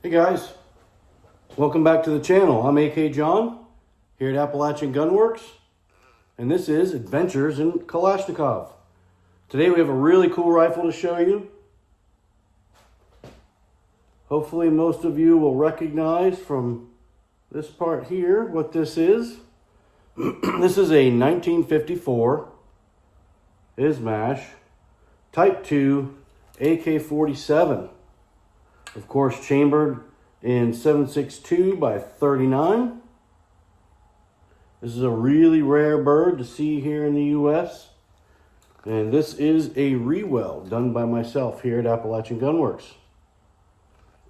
Hey guys, welcome back to the channel. I'm AK John here at Appalachian Gunworks, and this is Adventures in Kalashnikov. Today we have a really cool rifle to show you. Hopefully most of you will recognize from this part here what this is. This is a 1954 Izmash Type 2 AK-47. Of course, chambered in 7.62 by 39. This is a really rare bird to see here in the U.S. And this is a reweld done by myself here at Appalachian Gunworks.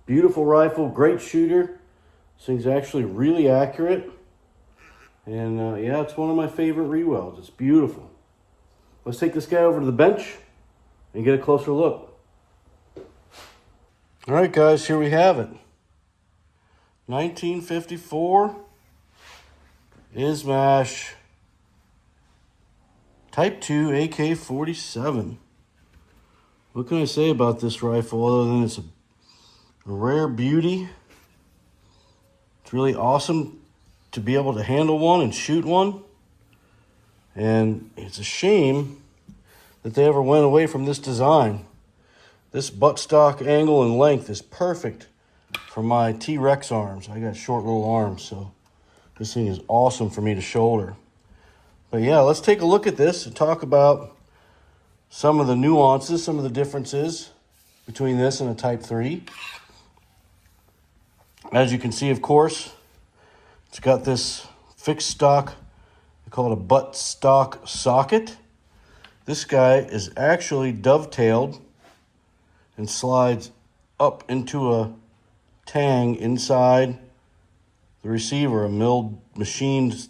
Beautiful rifle, great shooter. This thing's actually really accurate. And yeah, it's one of my favorite rewelds. It's beautiful. Let's take this guy over to the bench and get a closer look. All right, guys, here we have it. 1954 Izmash Type 2 AK-47. What can I say about this rifle other than it's a rare beauty? It's really awesome to be able to handle one and shoot one. And it's a shame that they ever went away from this design. This buttstock angle and length is perfect for my T-Rex arms. I got short little arms, so this thing is awesome for me to shoulder. But yeah, let's take a look at this and talk about some of the nuances, some of the differences between this and a Type 3. As you can see, of course, it's got this fixed stock, they call it a buttstock socket. This guy is actually dovetailed and slides up into a tang inside the receiver, a milled machined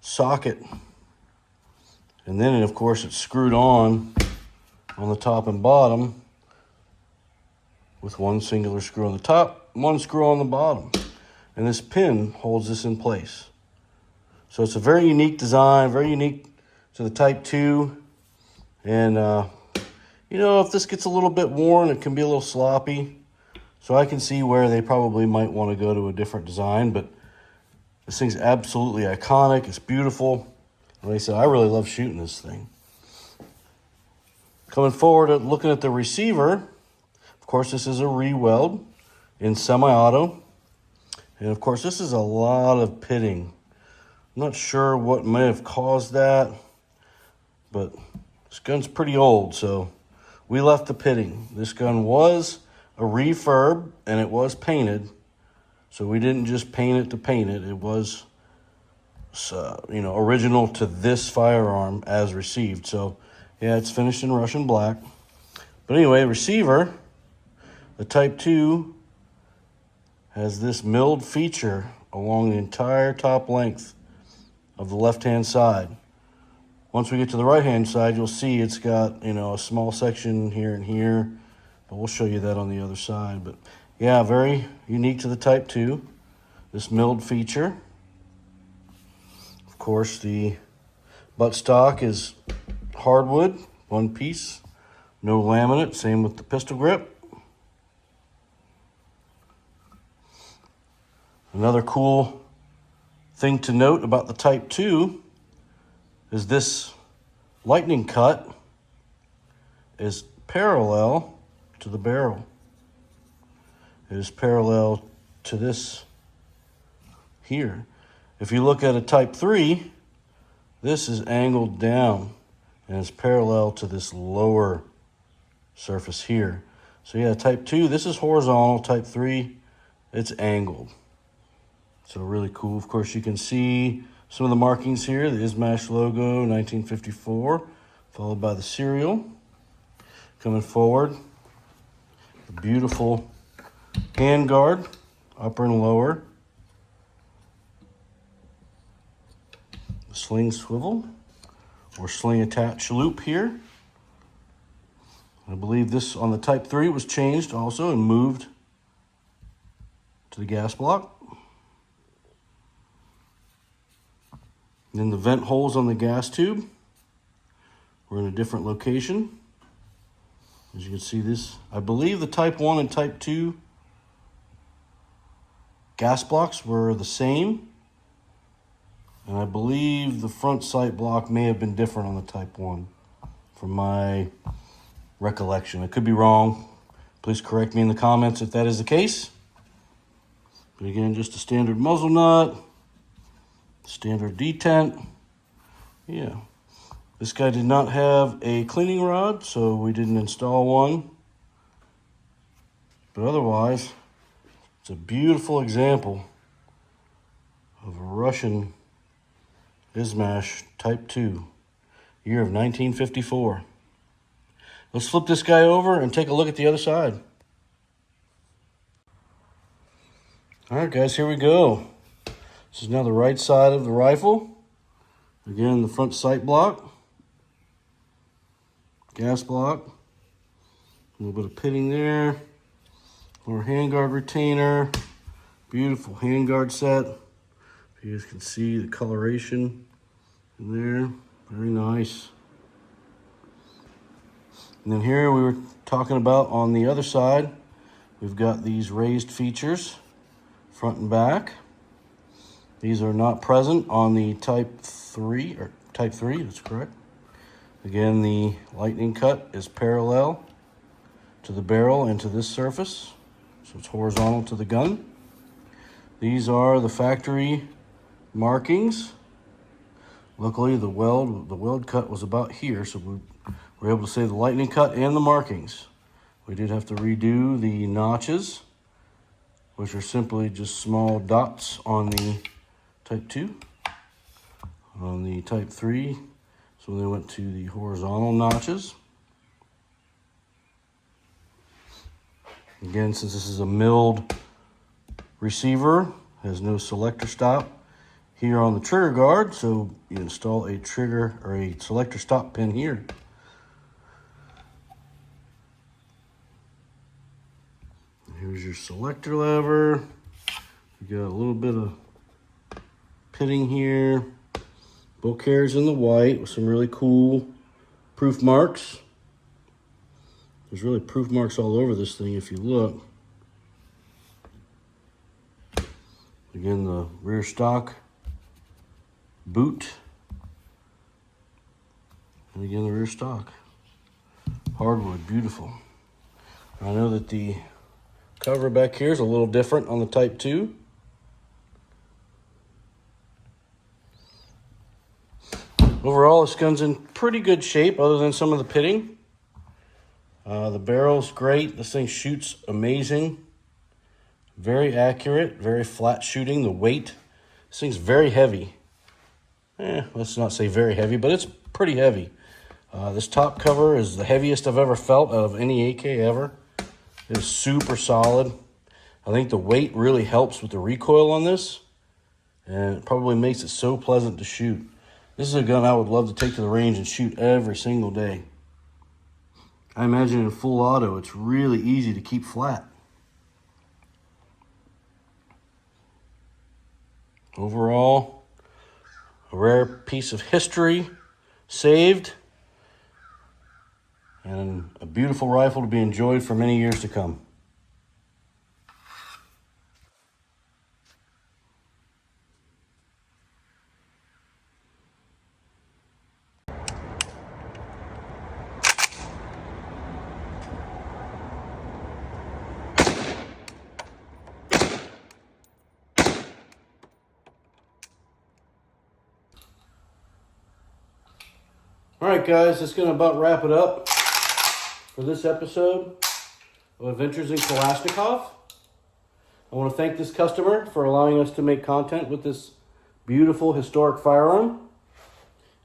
socket. And then, of course, it's screwed on the top and bottom with one singular screw on the top, one screw on the bottom. And this pin holds this in place. So it's a very unique design, very unique to the Type 2. And, you know, if this gets a little bit worn, it can be a little sloppy. So I can see where they probably might want to go to a different design, but this thing's absolutely iconic. It's beautiful. Like I said, I really love shooting this thing. Coming forward, looking at the receiver, of course, this is a reweld in semi-auto. And of course, this is a lot of pitting. I'm not sure what may have caused that, but this gun's pretty old, so we left the pitting. This gun was a refurb, and it was painted. So we didn't just paint it to paint it. It was, you know, original to this firearm as received. So, yeah, it's finished in Russian black. But anyway, receiver, the Type 2, has this milled feature along the entire top length of the left-hand side. Once we get to the right-hand side, you'll see it's got, you know, a small section here and here, but we'll show you that on the other side. But yeah, very unique to the Type 2, this milled feature. Of course, the buttstock is hardwood, one piece, no laminate, same with the pistol grip. Another cool thing to note about the Type 2 is this lightning cut is parallel to the barrel. It is parallel to this here. If you look at a Type 3, this is angled down and it's parallel to this lower surface here. So yeah, Type 2, this is horizontal. Type 3, it's angled. So really cool. Of course, you can see some of the markings here, the Izmash logo, 1954, followed by the serial. Coming forward, the beautiful handguard, upper and lower. The sling swivel, or sling attach loop here. I believe this on the Type 3 was changed also and moved to the gas block. And then the vent holes on the gas tube were in a different location. As you can see this, I believe the Type 1 and Type 2 gas blocks were the same. And I believe the front sight block may have been different on the Type 1 from my recollection. I could be wrong. Please correct me in the comments if that is the case. But again, just a standard muzzle nut, standard detent. Yeah. This guy did not have a cleaning rod, so we didn't install one. But otherwise, it's a beautiful example of a Russian Izmash Type 2, year of 1954. Let's flip this guy over and take a look at the other side. All right, guys, here we go. This is now the right side of the rifle. Again, the front sight block, gas block, a little bit of pitting there, more handguard retainer, beautiful handguard set. You guys can see the coloration in there, very nice. And then here we were talking about on the other side, we've got these raised features, front and back. These are not present on the Type 3, that's correct. Again, the lightning cut is parallel to the barrel and to this surface, so it's horizontal to the gun. These are the factory markings. Luckily, the weld cut was about here, so we were able to save the lightning cut and the markings. We did have to redo the notches, which are simply just small dots on the Type 2. On the Type 3, so they went to the horizontal notches. Again, since this is a milled receiver, has no selector stop here on the trigger guard, so you install a trigger or a selector stop pin here. Here's your selector lever. You got a little bit of pitting here. Book hairs in the white with some really cool proof marks. There's really proof marks all over this thing if you look. Again, the rear stock boot. And again, the rear stock. Hardwood, beautiful. I know that the cover back here is a little different on the Type 2. Overall, this gun's in pretty good shape other than some of the pitting. The barrel's great. This thing shoots amazing. Very accurate, very flat shooting. The weight, this thing's very heavy. Let's not say very heavy, but it's pretty heavy. This top cover is the heaviest I've ever felt out of any AK ever. It is super solid. I think the weight really helps with the recoil on this, and it probably makes it so pleasant to shoot. This is a gun I would love to take to the range and shoot every single day. I imagine in full auto, it's really easy to keep flat. Overall, a rare piece of history saved, and a beautiful rifle to be enjoyed for many years to come. All right, guys, that's going to about wrap it up for this episode of Adventures in Kalashnikov. I want to thank this customer for allowing us to make content with this beautiful historic firearm.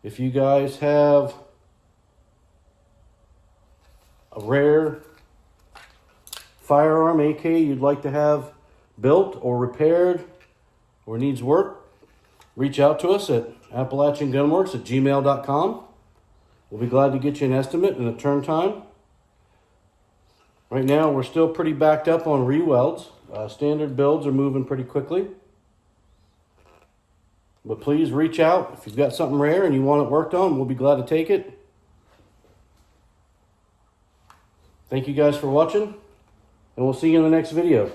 If you guys have a rare firearm AK you'd like to have built or repaired or needs work, reach out to us at AppalachianGunworks@gmail.com. We'll be glad to get you an estimate and a turn time. Right now, we're still pretty backed up on rewelds. Standard builds are moving pretty quickly. But please reach out. If you've got something rare and you want it worked on, we'll be glad to take it. Thank you guys for watching, and we'll see you in the next video.